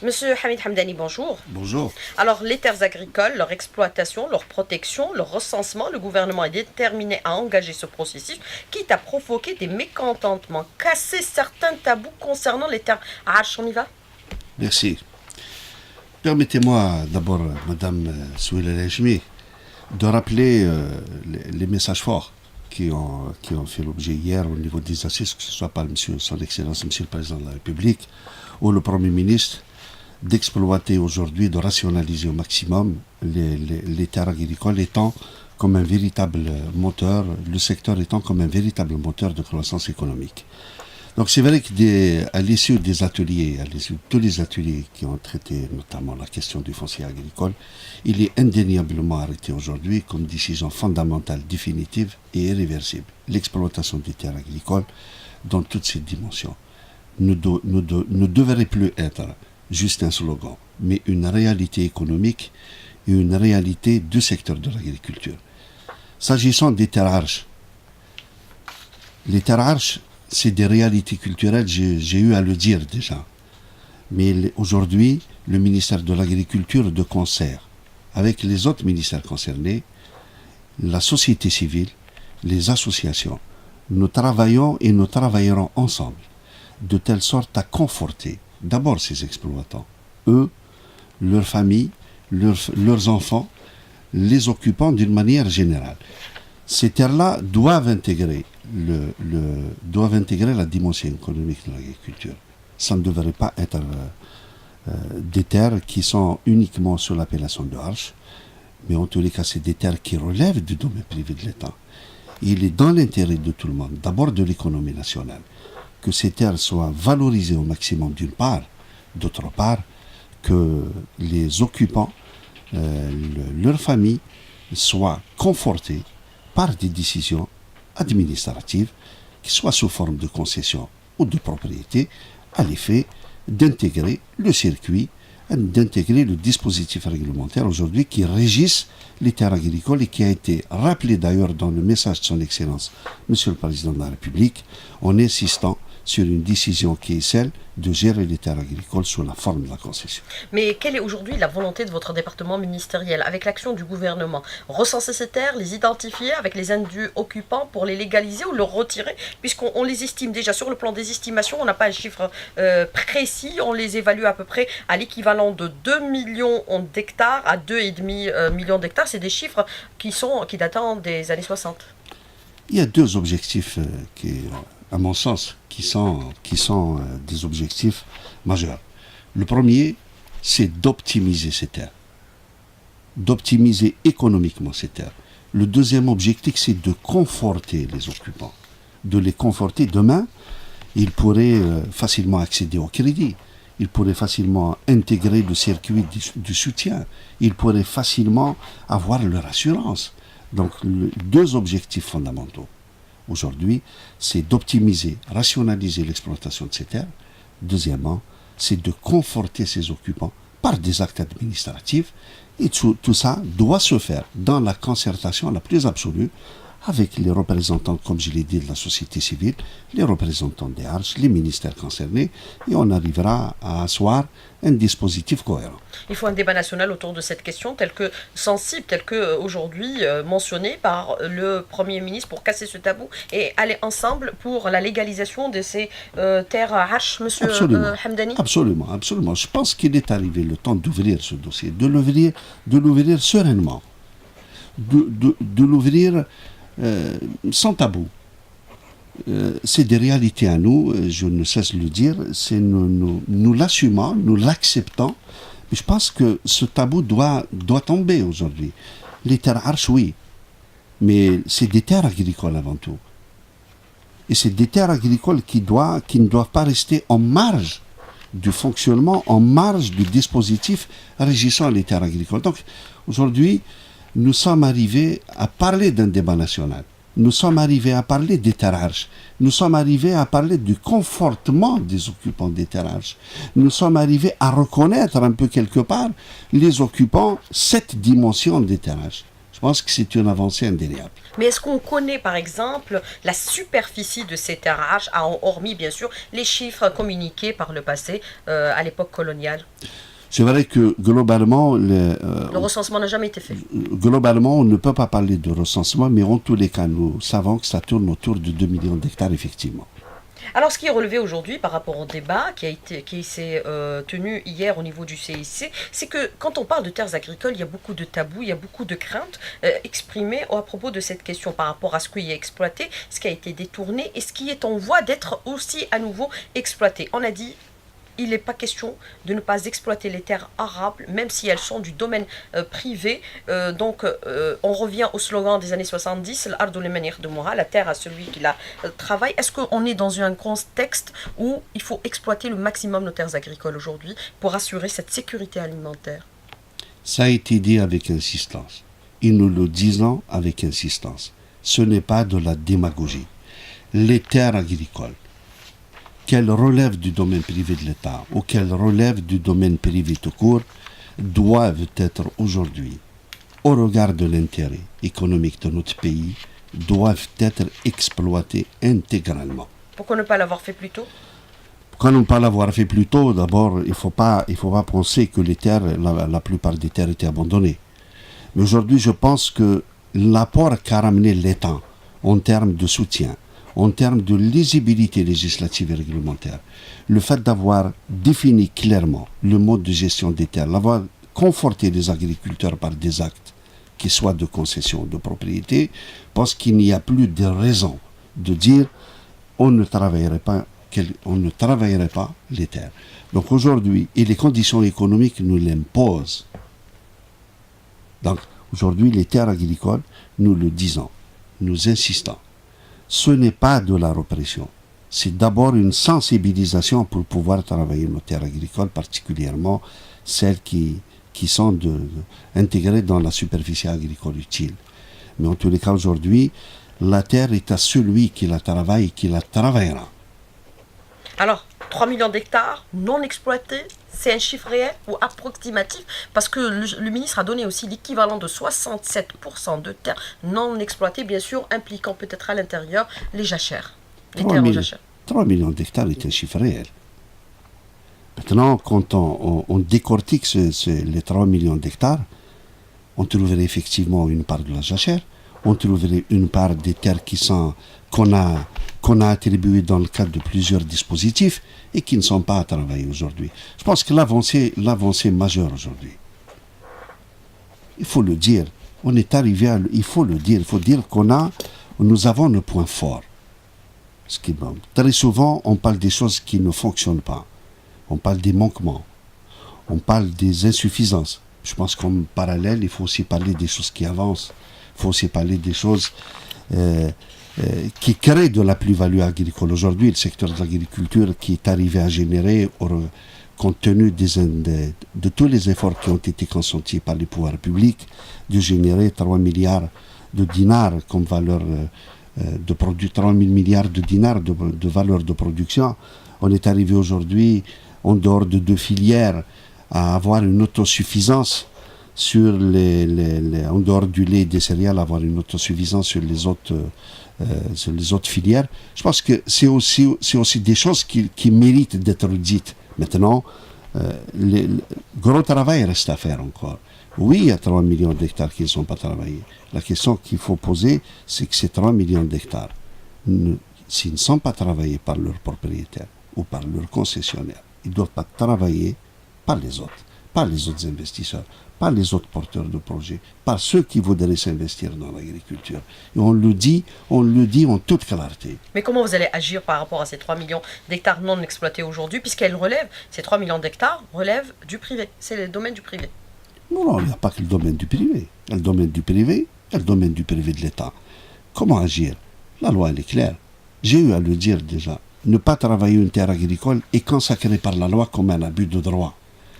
Monsieur Hamid Hamdani, bonjour. Bonjour. Alors, les terres agricoles, leur exploitation, leur protection, leur recensement, le gouvernement est déterminé à engager ce processus, quitte à provoquer des mécontentements, casser certains tabous concernant les terres. Ah, on y va? Merci. Permettez-moi d'abord, Madame Souila Lejmi, de rappeler les messages forts qui ont fait l'objet hier au niveau des assises, que ce soit par Son Excellence, Monsieur le Président de la République ou le Premier ministre, d'exploiter aujourd'hui, de rationaliser au maximum les terres agricoles étant comme un véritable moteur, le secteur étant comme un véritable moteur de croissance économique. Donc c'est vrai qu'à l'issue des ateliers, à l'issue de tous les ateliers qui ont traité notamment la question du foncier agricole, il est indéniablement arrêté aujourd'hui comme décision fondamentale, définitive et irréversible. L'exploitation des terres agricoles dans toutes ses dimensions ne devrait plus être juste un slogan, mais une réalité économique et une réalité du secteur de l'agriculture. S'agissant des terres arches, les terres arches, c'est des réalités culturelles, j'ai eu à le dire déjà. Mais aujourd'hui, le ministère de l'Agriculture, de concert avec les autres ministères concernés, la société civile, les associations, nous travaillons et nous travaillerons ensemble, de telle sorte à conforter d'abord ces exploitants, eux, leurs familles, leurs enfants, les occupants d'une manière générale. Ces terres-là doivent intégrer la dimension économique de l'agriculture. Ça ne devrait pas être des terres qui sont uniquement sous l'appellation de Arche, mais en tous les cas, c'est des terres qui relèvent du domaine privé de l'État. Il est dans l'intérêt de tout le monde, d'abord de l'économie nationale, que ces terres soient valorisées au maximum d'une part, d'autre part, que les occupants, leurs familles, soient confortés par des décisions administratives, qui soient sous forme de concession ou de propriété, à l'effet d'intégrer le circuit, d'intégrer le dispositif réglementaire aujourd'hui qui régisse les terres agricoles et qui a été rappelé d'ailleurs dans le message de Son Excellence, Monsieur le Président de la République, en insistant sur une décision qui est celle de gérer les terres agricoles sous la forme de la concession. Mais quelle est aujourd'hui la volonté de votre département ministériel, avec l'action du gouvernement? Recenser ces terres, les identifier avec les indus occupants pour les légaliser ou les retirer, puisqu'on les estime déjà sur le plan des estimations, on n'a pas un chiffre précis, on les évalue à peu près à l'équivalent de 2 millions d'hectares à 2,5 millions d'hectares. C'est des chiffres qui datent des années 60. Il y a deux objectifs à mon sens, qui sont des objectifs majeurs. Le premier, c'est d'optimiser ces terres, d'optimiser économiquement ces terres. Le deuxième objectif, c'est de conforter les occupants, de les conforter. Demain, ils pourraient facilement accéder au crédit, ils pourraient facilement intégrer le circuit du soutien, ils pourraient facilement avoir leur assurance. Donc, deux objectifs fondamentaux aujourd'hui, c'est d'optimiser, rationaliser l'exploitation de ces terres. Deuxièmement, c'est de conforter ces occupants par des actes administratifs. Et tout ça doit se faire dans la concertation la plus absolue avec les représentants, comme je l'ai dit, de la société civile, les représentants des Arches, les ministères concernés, et on arrivera à asseoir un dispositif cohérent. Il faut un débat national autour de cette question, tel que sensible, tel que aujourd'hui mentionné par le Premier ministre, pour casser ce tabou et aller ensemble pour la légalisation de ces terres Arches, Monsieur Hamdani. Absolument, absolument. Je pense qu'il est arrivé le temps d'ouvrir ce dossier, de l'ouvrir sereinement, de l'ouvrir sans tabou. C'est des réalités à nous, je ne cesse de le dire, nous l'assumons, nous l'acceptons, mais je pense que ce tabou doit tomber aujourd'hui. Les terres arches, oui, mais c'est des terres agricoles avant tout. Et c'est des terres agricoles qui ne doivent pas rester en marge du fonctionnement, en marge du dispositif régissant les terres agricoles. Donc aujourd'hui, nous sommes arrivés à parler d'un débat national. Nous sommes arrivés à parler des terres arches. Nous sommes arrivés à parler du confortement des occupants des terres arches. Nous sommes arrivés à reconnaître un peu quelque part les occupants cette dimension des terres arches. Je Je pense que c'est une avancée indéniable. Mais est-ce qu'on connaît par exemple la superficie de ces terrains, hormis bien sûr les chiffres communiqués par le passé à l'époque coloniale? C'est vrai que globalement, Le recensement n'a jamais été fait. globalement, on ne peut pas parler de recensement, mais en tous les cas, nous savons que ça tourne autour de 2 millions d'hectares, effectivement. Alors, ce qui est relevé aujourd'hui par rapport au débat qui s'est tenu hier au niveau du CIC, c'est que quand on parle de terres agricoles, il y a beaucoup de tabous, il y a beaucoup de craintes exprimées à propos de cette question par rapport à ce qui est exploité, ce qui a été détourné et ce qui est en voie d'être aussi à nouveau exploité. On a dit il n'est pas question de ne pas exploiter les terres arables, même si elles sont du domaine privé. On revient au slogan des années 70, l'Ardou Lemenir de Moura, la terre à celui qui la travaille. Est-ce qu'on est dans un contexte où il faut exploiter le maximum nos terres agricoles aujourd'hui pour assurer cette sécurité alimentaire? Ça a été dit avec insistance. Et nous le disons avec insistance. Ce n'est pas de la démagogie. Les terres agricoles, qu'elles relèvent du domaine privé de l'État ou qu'elles relèvent du domaine privé tout court, doivent être aujourd'hui, au regard de l'intérêt économique de notre pays, doivent être exploitées intégralement. Pourquoi ne pas l'avoir fait plus tôt? Pourquoi ne pas l'avoir fait plus tôt? D'abord, il ne faut pas penser que les terres, la plupart des terres étaient abandonnées. Mais aujourd'hui, je pense que l'apport qu'a ramené l'État en termes de soutien, en termes de lisibilité législative et réglementaire, le fait d'avoir défini clairement le mode de gestion des terres, d'avoir conforté les agriculteurs par des actes qui soient de concession, de propriété, parce qu'il n'y a plus de raison de dire on ne travaillerait pas les terres. Donc aujourd'hui, et les conditions économiques nous l'imposent. Donc aujourd'hui, les terres agricoles, nous le disons, nous insistons. Ce n'est pas de la répression. C'est d'abord une sensibilisation pour pouvoir travailler nos terres agricoles, particulièrement celles qui sont intégrées dans la superficie agricole utile. Mais en tous les cas, aujourd'hui, la terre est à celui qui la travaille et qui la travaillera. Alors, 3 millions d'hectares non exploités, c'est un chiffre réel ou approximatif? Parce que le ministre a donné aussi l'équivalent de 67% de terres non exploitées, bien sûr, impliquant peut-être à l'intérieur les jachères, les terres en jachère. 3 millions d'hectares est un chiffre réel. Maintenant, quand on décortique les 3 millions d'hectares, on trouverait effectivement une part de la jachère, on trouverait une part des terres qu'on a attribuées dans le cadre de plusieurs dispositifs et qui ne sont pas à travailler aujourd'hui. Je pense que l'avancée majeure aujourd'hui, il faut le dire, on est arrivé il faut dire nous avons nos points forts. Très souvent, on parle des choses qui ne fonctionnent pas. On parle des manquements. On parle des insuffisances. Je pense qu'en parallèle, il faut aussi parler des choses qui avancent. Il faut aussi parler des choses qui créent de la plus-value agricole. Aujourd'hui, le secteur de l'agriculture qui est arrivé à générer, compte tenu de tous les efforts qui ont été consentis par les pouvoirs publics, de générer 3 milliards de dinars comme valeur 3 000 milliards de dinars de valeur de production. On est arrivé aujourd'hui, en dehors de 2 filières, à avoir une autosuffisance sur en dehors du lait et des céréales, avoir une autosuffisance sur les autres filières. Je pense que c'est aussi des choses qui méritent d'être dites. Maintenant, le gros travail reste à faire encore. Oui, il y a 3 millions d'hectares qui ne sont pas travaillés. La question qu'il faut poser, c'est que ces 3 millions d'hectares, s'ils ne sont pas travaillés par leurs propriétaires ou par leurs concessionnaires, ils ne doivent pas travailler par les autres investisseurs, par les autres porteurs de projets, par ceux qui voudraient s'investir dans l'agriculture. Et on le dit en toute clarté. Mais comment vous allez agir par rapport à ces 3 millions d'hectares non exploités aujourd'hui, ces 3 millions d'hectares relèvent du privé, c'est le domaine du privé? Non, il n'y a pas que le domaine du privé. Il y a le domaine du privé et le domaine du privé de l'État. Comment agir? La loi, elle est claire. J'ai eu à le dire déjà. Ne pas travailler une terre agricole est consacré par la loi comme un abus de droit.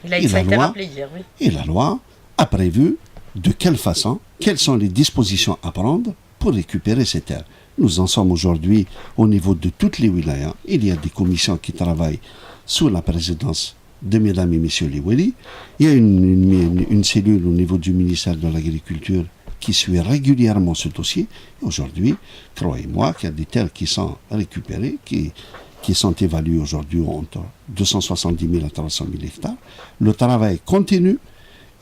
Ça a été rappelé hier, oui. Et la loi a prévu de quelle façon, quelles sont les dispositions à prendre pour récupérer ces terres. Nous en sommes aujourd'hui au niveau de toutes les wilayas. Il y a des commissions qui travaillent sous la présidence de mesdames et messieurs les Wali. Il y a une cellule au niveau du ministère de l'Agriculture qui suit régulièrement ce dossier. Et aujourd'hui, croyez-moi qu'il y a des terres qui sont récupérées, qui sont évaluées aujourd'hui entre 270 000 à 300 000 hectares. Le travail continue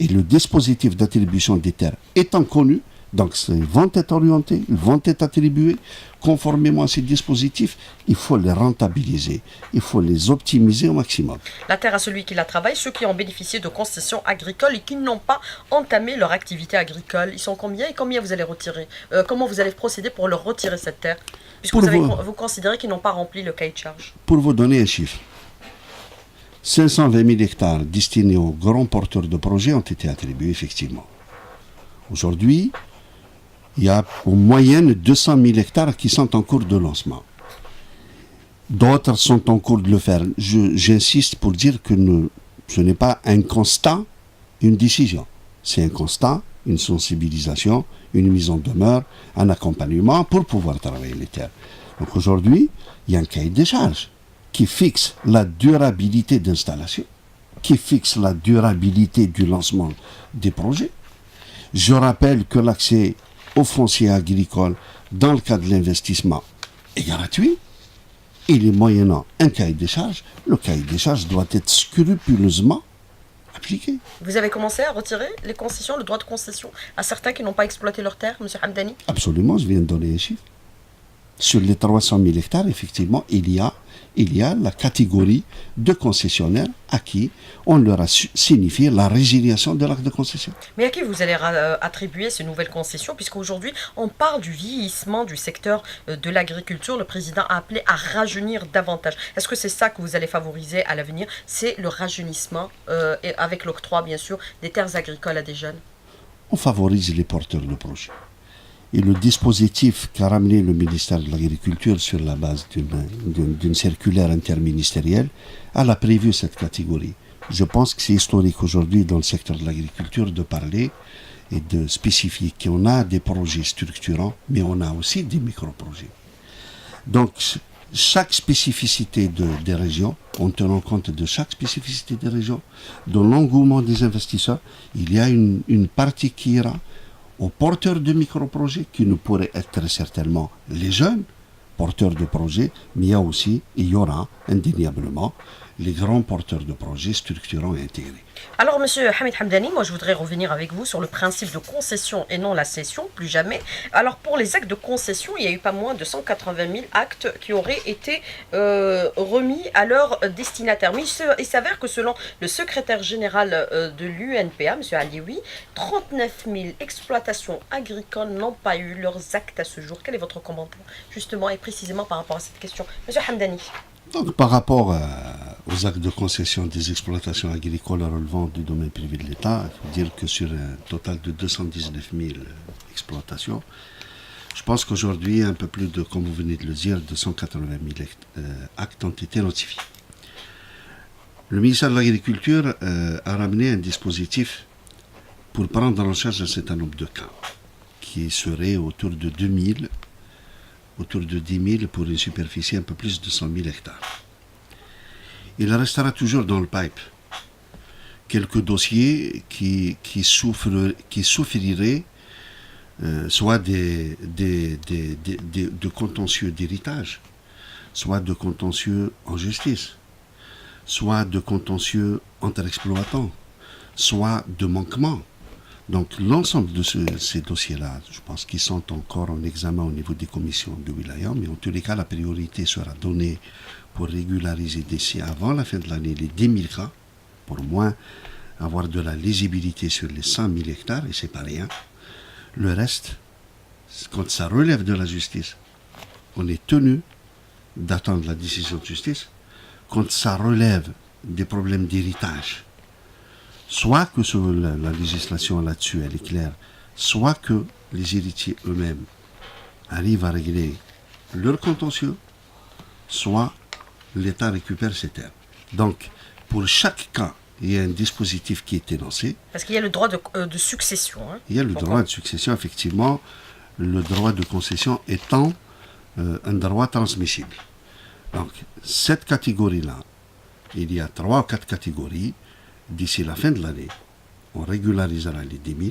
et le dispositif d'attribution des terres étant connu, donc ils vont être orientés, ils vont être attribués. Conformément à ces dispositifs, il faut les rentabiliser, il faut les optimiser au maximum. La terre à celui qui la travaille, ceux qui ont bénéficié de concessions agricoles et qui n'ont pas entamé leur activité agricole, ils sont combien et combien vous allez retirer comment vous allez procéder pour leur retirer cette terre? Puisque vous considérez qu'ils n'ont pas rempli le cahier de charge. Pour vous donner un chiffre, 520 000 hectares destinés aux grands porteurs de projets ont été attribués effectivement. Aujourd'hui, il y a en moyenne 200 000 hectares qui sont en cours de lancement. D'autres sont en cours de le faire. J'insiste pour dire que ce n'est pas un constat, une décision. C'est un constat, une sensibilisation, une mise en demeure, un accompagnement pour pouvoir travailler les terres. Donc aujourd'hui, il y a un cahier des charges qui fixe la durabilité d'installation, qui fixe la durabilité du lancement des projets. Je rappelle que l'accès au foncier agricole dans le cas de l'investissement est gratuit. Il est moyennant un cahier des charges. Le cahier des charges doit être scrupuleusement appliqué. Vous avez commencé à retirer les concessions, le droit de concession à certains qui n'ont pas exploité leurs terres, M. Hamdani? Absolument, je viens de donner un chiffre. Sur les 300 000 hectares, effectivement, il y a la catégorie de concessionnaires à qui on leur a signifié la résiliation de l'acte de concession. Mais à qui vous allez attribuer ces nouvelles concessions, puisqu'aujourd'hui, on parle du vieillissement du secteur de l'agriculture. Le président a appelé à rajeunir davantage. Est-ce que c'est ça que vous allez favoriser à l'avenir? C'est le rajeunissement, et avec l'octroi, bien sûr, des terres agricoles à des jeunes? On favorise les porteurs de projets. Et le dispositif qu'a ramené le ministère de l'Agriculture sur la base d'une circulaire interministérielle, elle a prévu cette catégorie. Je pense que c'est historique aujourd'hui dans le secteur de l'agriculture de parler et de spécifier qu'on a des projets structurants, mais on a aussi des micro-projets. Donc, chaque spécificité des régions, en tenant compte de chaque spécificité des régions, dans l'engouement des investisseurs, il y a une partie qui ira aux porteurs de micro-projets, qui ne pourraient être certainement les jeunes porteurs de projets, mais il y aura indéniablement les grands porteurs de projets structurants et intégrés. Alors, Monsieur Hamid Hamdani, moi je voudrais revenir avec vous sur le principe de concession et non la cession, plus jamais. Alors, pour les actes de concession, il y a eu pas moins de 180 000 actes qui auraient été remis à leurs destinataires. Mais il s'avère que selon le secrétaire général de l'UNPA, M. Alioui, 39 000 exploitations agricoles n'ont pas eu leurs actes à ce jour. Quel est votre commentaire, justement, et précisément par rapport à cette question, M. Hamdani? Donc, par rapport aux actes de concession des exploitations agricoles relevant du domaine privé de l'État, il faut dire que sur un total de 219 000 exploitations, je pense qu'aujourd'hui, un peu plus de, comme vous venez de le dire, 280 000 actes ont été notifiés. Le ministère de l'Agriculture a ramené un dispositif pour prendre en charge un certain nombre de cas, qui serait autour de 10 000 pour une superficie un peu plus de 100 000 hectares. Il restera toujours dans le pipe quelques dossiers qui souffriraient soit de contentieux d'héritage, soit de contentieux en justice, soit de contentieux entre exploitants, soit de manquements. Donc l'ensemble de ces dossiers-là, je pense qu'ils sont encore en examen au niveau des commissions de wilaya, mais en tous les cas, la priorité sera donnée pour régulariser d'ici avant la fin de l'année les 10 000 cas, pour au moins avoir de la lisibilité sur les 100 000 hectares, et c'est pas rien. Le reste, quand ça relève de la justice, on est tenu d'attendre la décision de justice. Quand ça relève des problèmes d'héritage, soit que la législation là-dessus elle est claire, soit que les héritiers eux-mêmes arrivent à régler leur contentieux, soit l'État récupère ses terres. Donc, pour chaque cas, il y a un dispositif qui est énoncé. Parce qu'il y a le droit de succession. Hein. Il y a le droit de succession, effectivement, le droit de concession étant un droit transmissible. Donc, cette catégorie-là, il y a 3 ou 4 catégories. D'ici la fin de l'année, on régularisera les 10 000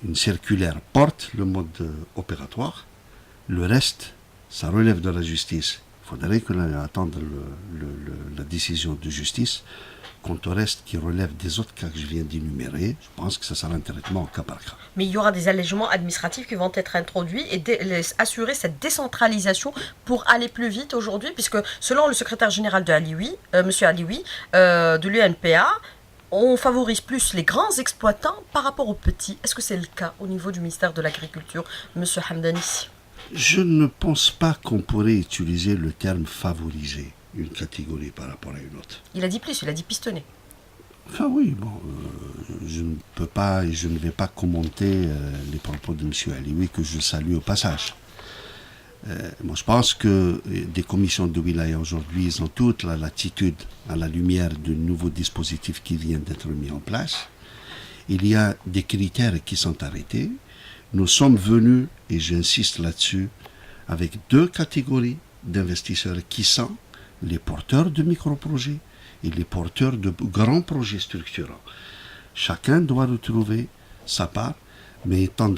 une circulaire porte le mode opératoire. Le reste, ça relève de la justice. Il faudrait que l'on attende la décision de justice. Quant au reste qui relève des autres cas que je viens d'énumérer, je pense que ça sera un traitement au cas par cas. Mais il y aura des allègements administratifs qui vont être introduits et assurer cette décentralisation pour aller plus vite aujourd'hui, puisque selon le secrétaire général de Alioui, M. Alioui, de l'UNPA, on favorise plus les grands exploitants par rapport aux petits. Est-ce que c'est le cas au niveau du ministère de l'Agriculture, M. Hamdani? Je ne pense pas qu'on pourrait utiliser le terme favoriser une catégorie par rapport à une autre. Il a dit plus, il a dit pistonner. Enfin oui, bon, je ne peux pas et je ne vais pas commenter les propos de M. Alioui que je salue au passage. Moi je pense que des commissions de wilaya aujourd'hui, ils ont toute la latitude à la lumière de nouveaux dispositifs qui viennent d'être mis en place. Il y a des critères qui sont arrêtés. Nous sommes venus, et j'insiste là-dessus, avec 2 catégories d'investisseurs qui sont les porteurs de micro-projets et les porteurs de grands projets structurants. Chacun doit retrouver sa part, mais étant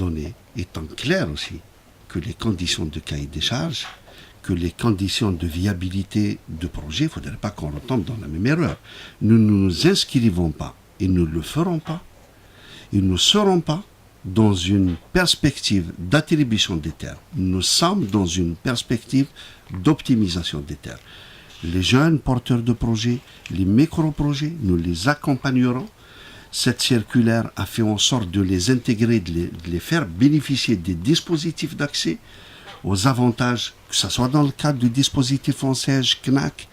clair aussi que les conditions de cahier des charges, que les conditions de viabilité de projet, il ne faudrait pas qu'on retombe dans la même erreur. Nous ne nous inscrivons pas et nous ne le ferons pas. Et nous ne serons pas dans une perspective d'attribution des terres. Nous sommes dans une perspective d'optimisation des terres. Les jeunes porteurs de projets, les micro-projets, nous les accompagnerons. Cette circulaire a fait en sorte de les intégrer, de les faire bénéficier des dispositifs d'accès aux avantages, que ce soit dans le cadre du dispositif FONSEJ, CNAC.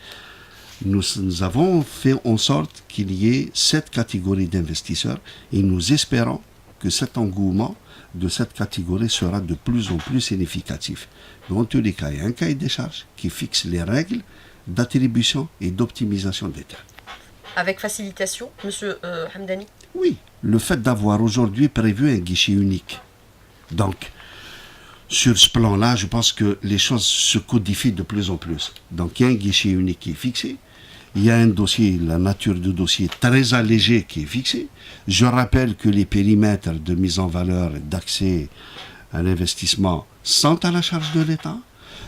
Nous avons fait en sorte qu'il y ait cette catégorie d'investisseurs et nous espérons que cet engouement de cette catégorie sera de plus en plus significatif. Dans tous les cas, il y a un cahier des charges qui fixe les règles d'attribution et d'optimisation des terres. Avec facilitation, M. Hamdani? Oui, le fait d'avoir aujourd'hui prévu un guichet unique. Donc, sur ce plan-là, je pense que les choses se codifient de plus en plus. Donc, il y a un guichet unique qui est fixé. Il y a un dossier, la nature du dossier très allégé qui est fixé. Je rappelle que les périmètres de mise en valeur et d'accès à l'investissement sont à la charge de l'État.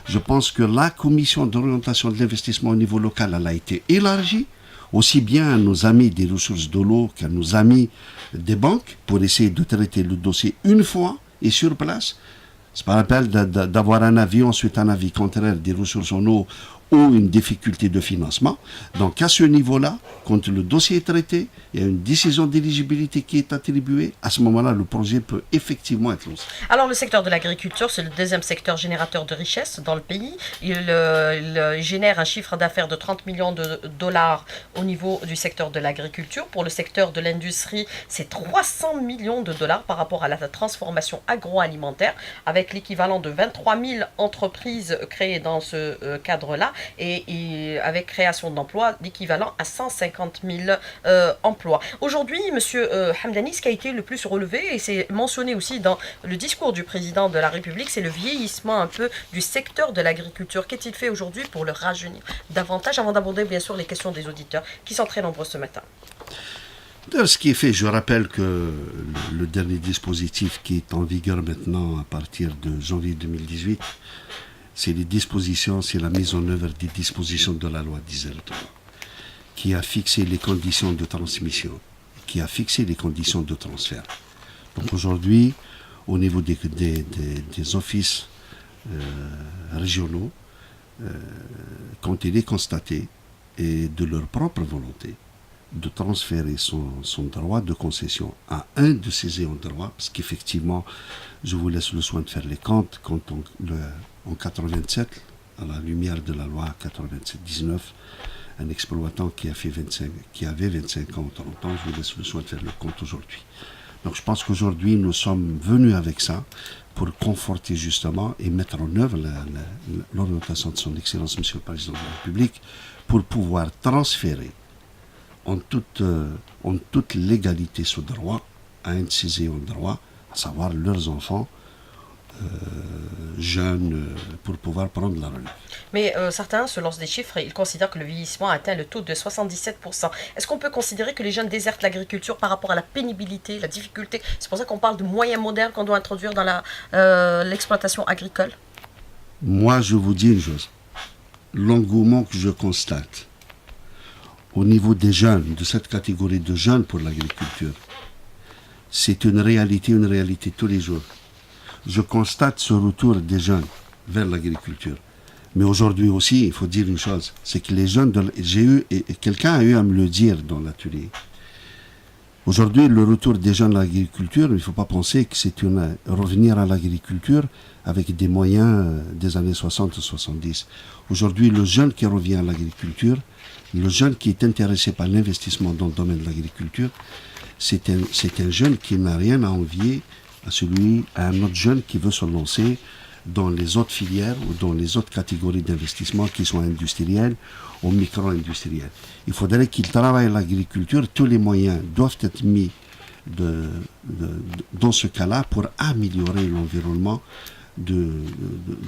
Je pense que la commission d'orientation de l'investissement au niveau local, elle a été élargie, aussi bien à nos amis des ressources de l'eau qu'à nos amis des banques, pour essayer de traiter le dossier une fois et sur place. C'est pas la peine d'avoir un avis, ensuite un avis contraire des ressources en eau ou une difficulté de financement. Donc à ce niveau-là, quand le dossier est traité, il y a une décision d'éligibilité qui est attribuée, à ce moment-là, le projet peut effectivement être lancé. Alors le secteur de l'agriculture, c'est le deuxième secteur générateur de richesse dans le pays. Il génère un chiffre d'affaires de 30 millions de dollars au niveau du secteur de l'agriculture. Pour le secteur de l'industrie, c'est 300 millions de dollars par rapport à la transformation agroalimentaire, avec l'équivalent de 23 000 entreprises créées dans ce cadre-là, et avec création d'emplois d'équivalent à 150 000 emplois. Aujourd'hui, M. Hamdani, ce qui a été le plus relevé, et c'est mentionné aussi dans le discours du président de la République, c'est le vieillissement un peu du secteur de l'agriculture. Qu'est-il fait aujourd'hui pour le rajeunir davantage, avant d'aborder bien sûr les questions des auditeurs qui sont très nombreux ce matin? Ce qui est fait, je rappelle que le dernier dispositif qui est en vigueur maintenant à partir de janvier 2018, c'est les dispositions, c'est la mise en œuvre des dispositions de la loi Diesel, qui a fixé les conditions de transmission, qui a fixé les conditions de transfert. Donc aujourd'hui, au niveau des offices régionaux, quand il est constaté, et de leur propre volonté, de transférer son droit de concession à un de ses ayants droit, parce qu'effectivement, je vous laisse le soin de faire les comptes, quand en 87, à la lumière de la loi 87-19, un exploitant qui avait 25 ans ou 30 ans, je vous laisse le soin de faire le compte aujourd'hui. Donc je pense qu'aujourd'hui, nous sommes venus avec ça pour conforter justement et mettre en œuvre l'orientation de son Excellence, Monsieur le Président de la République, pour pouvoir transférer en toute légalité ce droit à un de ses ayants droit, à savoir leurs enfants, jeunes pour pouvoir prendre la relève. Mais certains se lancent des chiffres et ils considèrent que le vieillissement atteint le taux de 77%. Est-ce qu'on peut considérer que les jeunes désertent l'agriculture par rapport à la pénibilité, la difficulté? C'est pour ça qu'on parle de moyens modernes qu'on doit introduire dans l'exploitation agricole. Moi, je vous dis une chose. L'engouement que je constate au niveau des jeunes, de cette catégorie de jeunes pour l'agriculture, c'est une réalité tous les jours. Je constate ce retour des jeunes vers l'agriculture. Mais aujourd'hui aussi, il faut dire une chose, c'est que les jeunes, quelqu'un a eu à me le dire dans l'atelier. Aujourd'hui, le retour des jeunes à l'agriculture, il ne faut pas penser que c'est revenir à l'agriculture avec des moyens des années 60-70. Aujourd'hui, le jeune qui revient à l'agriculture, le jeune qui est intéressé par l'investissement dans le domaine de l'agriculture, c'est un jeune qui n'a rien à envier à un autre jeune qui veut se lancer dans les autres filières ou dans les autres catégories d'investissement qui sont industrielles ou micro-industrielles. Il faudrait qu'il travaille à l'agriculture. Tous les moyens doivent être mis dans ce cas-là pour améliorer l'environnement de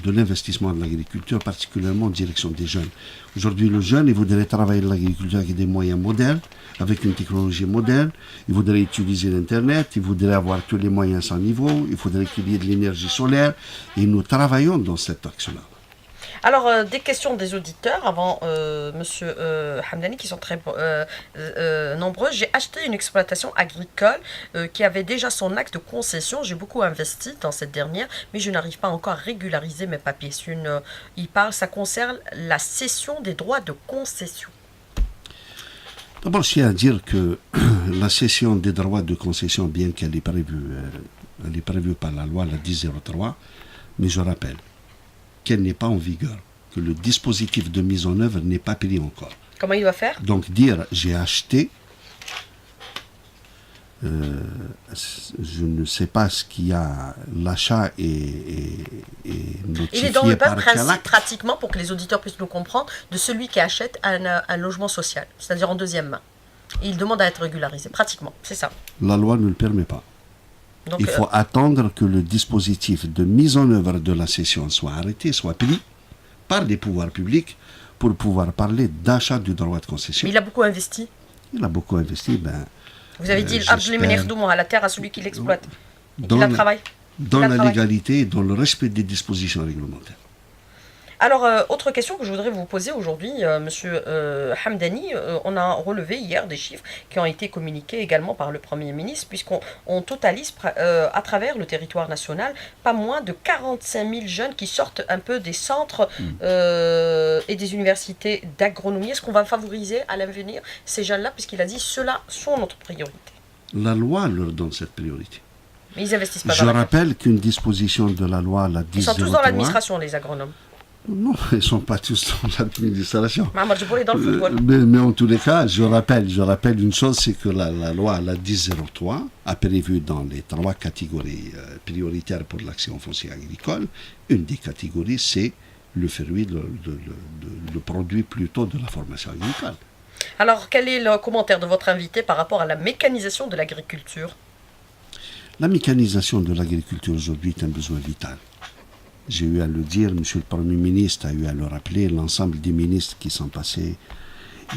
l'investissement de l'agriculture, particulièrement en direction des jeunes. Aujourd'hui, le jeune, il voudrait travailler l'agriculture avec des moyens modernes, avec une technologie moderne, il voudrait utiliser l'Internet, il voudrait avoir tous les moyens sans niveau, il faudrait qu'il y ait de l'énergie solaire, et nous travaillons dans cette axe-là. Alors, des questions des auditeurs avant Monsieur Hamdani, qui sont très nombreux. J'ai acheté une exploitation agricole qui avait déjà son acte de concession. J'ai beaucoup investi dans cette dernière, mais je n'arrive pas encore à régulariser mes papiers. Ça concerne la cession des droits de concession. D'abord, je tiens à dire que la cession des droits de concession, bien qu'elle est prévue par la loi, la 1003, mais je rappelle qu'elle n'est pas en vigueur, que le dispositif de mise en œuvre n'est pas pris encore. Comment il doit faire? Donc dire j'ai acheté, je ne sais pas ce qu'il y a, l'achat est notifié. Il est dans le par principe, pratiquement, pour que les auditeurs puissent nous comprendre, de celui qui achète un logement social, c'est-à-dire en deuxième main. Et il demande à être régularisé, pratiquement, c'est ça. La loi ne le permet pas. Donc, il faut attendre que le dispositif de mise en œuvre de la cession soit arrêté, soit pris par les pouvoirs publics pour pouvoir parler d'achat du droit de concession. Mais il a beaucoup investi. Il a beaucoup investi. Vous avez dit à la terre à celui qui l'exploite. Il la travaille. Dans la légalité et dans le respect des dispositions réglementaires. Alors, autre question que je voudrais vous poser aujourd'hui, Monsieur Hamdani, on a relevé hier des chiffres qui ont été communiqués également par le Premier ministre, puisqu'on totalise à travers le territoire national pas moins de 45 000 jeunes qui sortent un peu des centres et des universités d'agronomie. Est-ce qu'on va favoriser à l'avenir ces jeunes-là, puisqu'il a dit ceux-là sont notre priorité? La loi leur donne cette priorité. Mais ils investissent pas Je rappelle qu'une disposition de la loi, la 1003... Ils sont tous dans l'administration, les agronomes. Non, ils ne sont pas tous dans l'administration. Mais en tous les cas, je rappelle une chose, c'est que la loi, la 1003, a prévu dans les 3 catégories prioritaires pour l'action foncière agricole, une des catégories, c'est le fruit, le produit plutôt de la formation agricole. Alors, quel est le commentaire de votre invité par rapport à la mécanisation de l'agriculture? La mécanisation de l'agriculture aujourd'hui est un besoin vital. J'ai eu à le dire, Monsieur le Premier ministre a eu à le rappeler, l'ensemble des ministres qui sont passés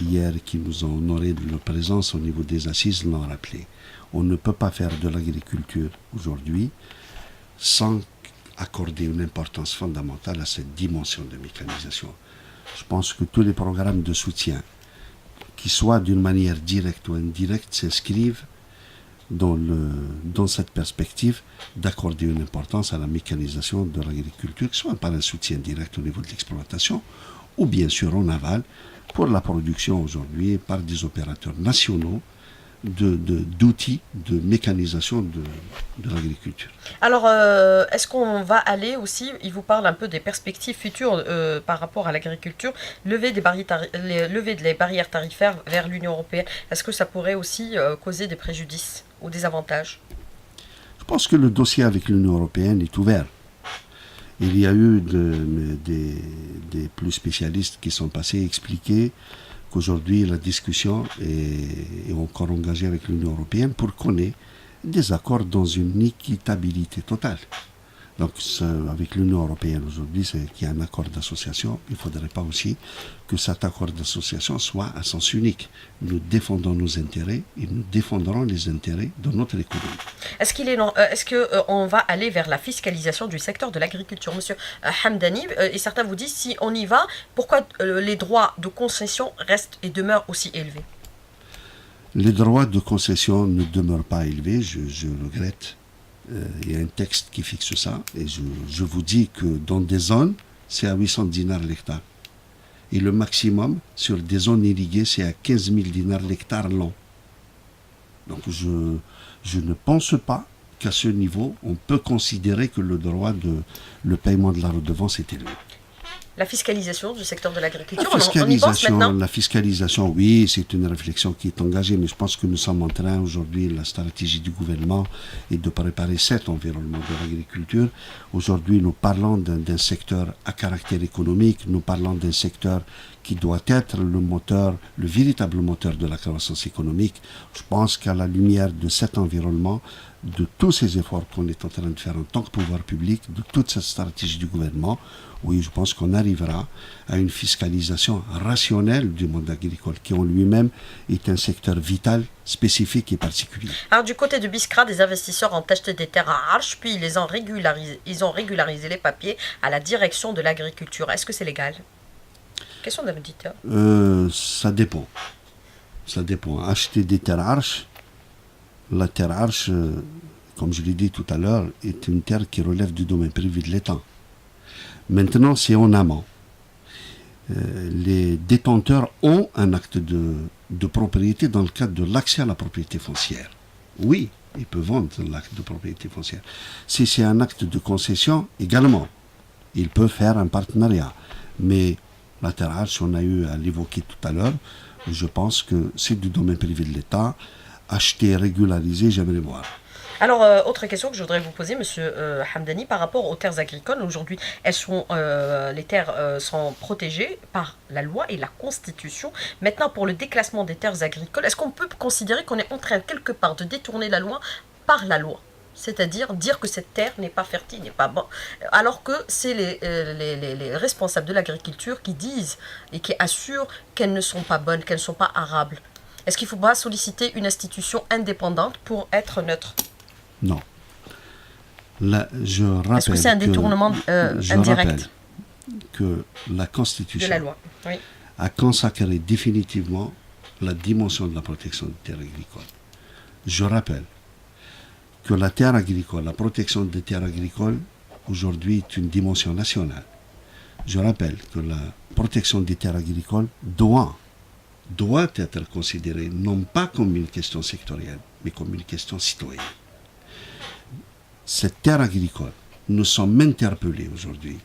hier, qui nous ont honorés de leur présence au niveau des assises, l'ont rappelé. On ne peut pas faire de l'agriculture aujourd'hui sans accorder une importance fondamentale à cette dimension de mécanisation. Je pense que tous les programmes de soutien, qui soient d'une manière directe ou indirecte, s'inscrivent dans cette perspective d'accorder une importance à la mécanisation de l'agriculture, soit par un soutien direct au niveau de l'exploitation, ou bien sûr en aval, pour la production aujourd'hui par des opérateurs nationaux d'outils de mécanisation de l'agriculture. Alors, est-ce qu'on va aller aussi, il vous parle un peu des perspectives futures par rapport à l'agriculture, lever des barrières tarifaires vers l'Union européenne, est-ce que ça pourrait aussi causer des préjudices ou des avantages? Je pense que le dossier avec l'Union européenne est ouvert. Il y a eu des plus spécialistes qui sont passés expliquer qu'aujourd'hui la discussion est encore engagée avec l'Union européenne pour qu'on ait des accords dans une équitabilité totale. Donc avec l'Union européenne aujourd'hui, c'est qu'il y a un accord d'association. Il ne faudrait pas aussi que cet accord d'association soit à sens unique. Nous défendons nos intérêts et nous défendrons les intérêts de notre économie. Est-ce qu'on va aller vers la fiscalisation du secteur de l'agriculture, Monsieur Hamdani? Et certains vous disent, si on y va, pourquoi les droits de concession restent et demeurent aussi élevés? Les droits de concession ne demeurent pas élevés, je regrette. Il y a un texte qui fixe ça, et je vous dis que dans des zones, c'est à 800 dinars l'hectare. Et le maximum, sur des zones irriguées, c'est à 15 000 dinars l'hectare long. Donc je ne pense pas qu'à ce niveau, on peut considérer que le paiement de la redevance est élevé. La fiscalisation du secteur de l'agriculture, on y pense maintenant? La fiscalisation, oui, c'est une réflexion qui est engagée, mais je pense que nous sommes en train aujourd'hui, la stratégie du gouvernement est de préparer cet environnement de l'agriculture. Aujourd'hui, nous parlons d'un secteur à caractère économique, nous parlons d'un secteur qui doit être le véritable moteur de la croissance économique. Je pense qu'à la lumière de cet environnement, de tous ces efforts qu'on est en train de faire en tant que pouvoir public, de toute cette stratégie du gouvernement, oui, je pense qu'on arrivera à une fiscalisation rationnelle du monde agricole, qui en lui-même est un secteur vital, spécifique et particulier. Alors du côté de Biskra, des investisseurs ont acheté des terres à Arche, puis ils ont régularisé les papiers à la direction de l'agriculture. Est-ce que c'est légal? Question d'un auditeur. Ça dépend. Ça dépend. Acheter des terres à Arche, la terre à Arche, comme je l'ai dit tout à l'heure, est une terre qui relève du domaine privé de l'État. Maintenant, c'est en amont. Les détenteurs ont un acte de propriété dans le cadre de l'accès à la propriété foncière. Oui, ils peuvent vendre l'acte de propriété foncière. Si c'est un acte de concession, également, ils peuvent faire un partenariat. Mais la terre Arche, on a eu à l'évoquer tout à l'heure, je pense que c'est du domaine privé de l'État. Acheter, régulariser, j'aimerais voir. Alors, autre question que je voudrais vous poser, Monsieur Hamdani, par rapport aux terres agricoles. Aujourd'hui, les terres sont protégées par la loi et la Constitution. Maintenant, pour le déclassement des terres agricoles, est-ce qu'on peut considérer qu'on est en train, quelque part, de détourner la loi par la loi? C'est-à-dire dire que cette terre n'est pas fertile, n'est pas bon, alors que c'est les responsables de l'agriculture qui disent et qui assurent qu'elles ne sont pas bonnes, qu'elles ne sont pas arables. Est-ce qu'il ne faut pas solliciter une institution indépendante pour être neutre? Non. Là, est-ce que c'est un détournement indirect que la Constitution de la loi, oui, a consacré définitivement la dimension de la protection des terres agricoles. Je rappelle que la terre agricole, la protection des terres agricoles, aujourd'hui est une dimension nationale. Je rappelle que la protection des terres agricoles doit être considérée non pas comme une question sectorielle, mais comme une question citoyenne. Cette terre agricole, nous sommes interpellés aujourd'hui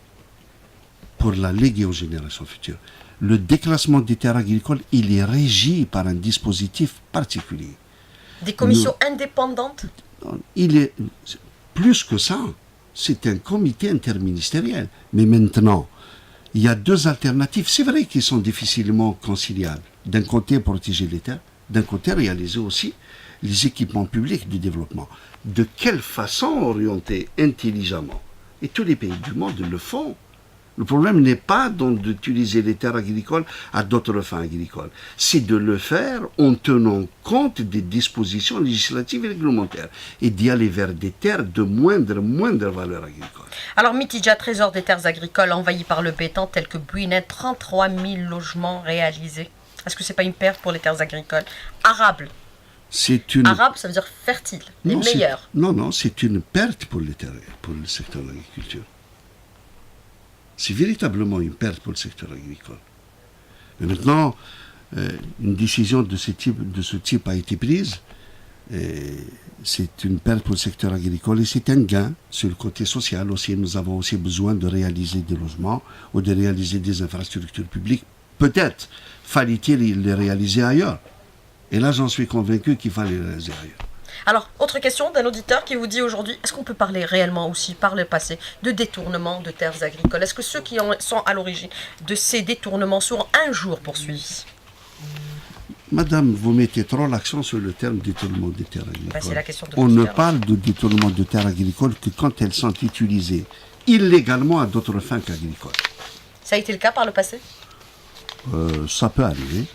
pour la léguer aux générations futures. Le déclassement des terres agricoles, il est régi par un dispositif particulier. Des commissions indépendantes? Il est plus que ça. C'est un comité interministériel. Mais maintenant, il y a deux alternatives. C'est vrai qu'ils sont difficilement conciliables. D'un côté, protéger les terres. D'un côté, réaliser aussi les équipements publics du développement. De quelle façon orienter intelligemment? Et tous les pays du monde le font. Le problème n'est pas donc d'utiliser les terres agricoles à d'autres fins agricoles. C'est de le faire en tenant compte des dispositions législatives et réglementaires et d'y aller vers des terres de moindre valeur agricole. Alors, Mitidja, trésor des terres agricoles envahi par le béton tel que Bouinet, 33 000 logements réalisés. Est-ce que ce n'est pas une perte pour les terres agricoles? Arables. Arabe, ça veut dire fertile, les meilleurs. Non, c'est une perte pour le secteur de l'agriculture. C'est véritablement une perte pour le secteur agricole. Mais maintenant, une décision de ce type a été prise. C'est une perte pour le secteur agricole et c'est un gain sur le côté social aussi. Nous avons aussi besoin de réaliser des logements ou de réaliser des infrastructures publiques. Peut-être fallait-il les réaliser ailleurs. Et là, j'en suis convaincu qu'il fallait les réaliser ailleurs. Alors, autre question d'un auditeur qui vous dit aujourd'hui, est-ce qu'on peut parler réellement aussi, par le passé, de détournement de terres agricoles? Est-ce que ceux qui sont à l'origine de ces détournements seront un jour poursuivis? Madame, vous mettez trop l'accent sur le terme détournement des terres agricoles. C'est la question de On tout ne à l'heure. parle de détournement de terres agricoles que quand elles sont utilisées illégalement à d'autres fins qu'agricoles. Ça a été le cas par le passé? Ça peut arriver.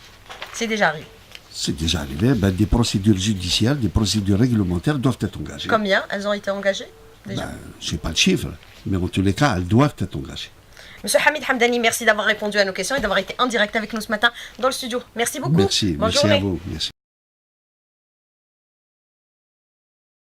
C'est déjà arrivé. C'est déjà arrivé. Ben, des procédures judiciaires, des procédures réglementaires doivent être engagées. Combien elles ont été engagées déjà? Je n'ai pas le chiffre, mais en tous les cas, elles doivent être engagées. Monsieur Hamid Hamdani, merci d'avoir répondu à nos questions et d'avoir été en direct avec nous ce matin dans le studio. Merci beaucoup. Merci, Bonne merci journée. à vous. Merci.